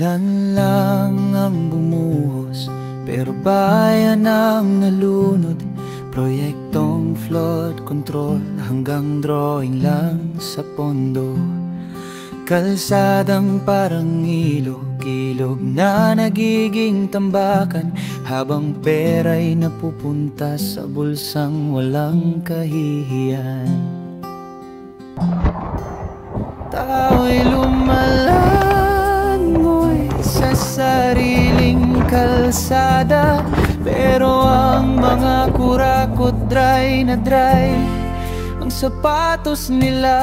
Ulan lang ang bumuhos, pero bayan ang nalunod. Proyektong flood control hanggang drawing lang sa pondo. Kalsadang parang ilog na nagiging tambakan, habang pera'y napupunta sa bulsang walang kahihiyan. Tao'y lumalangoy sa sariling kalsada, pero ang mga kurakot dry na dry ang sapatos nila.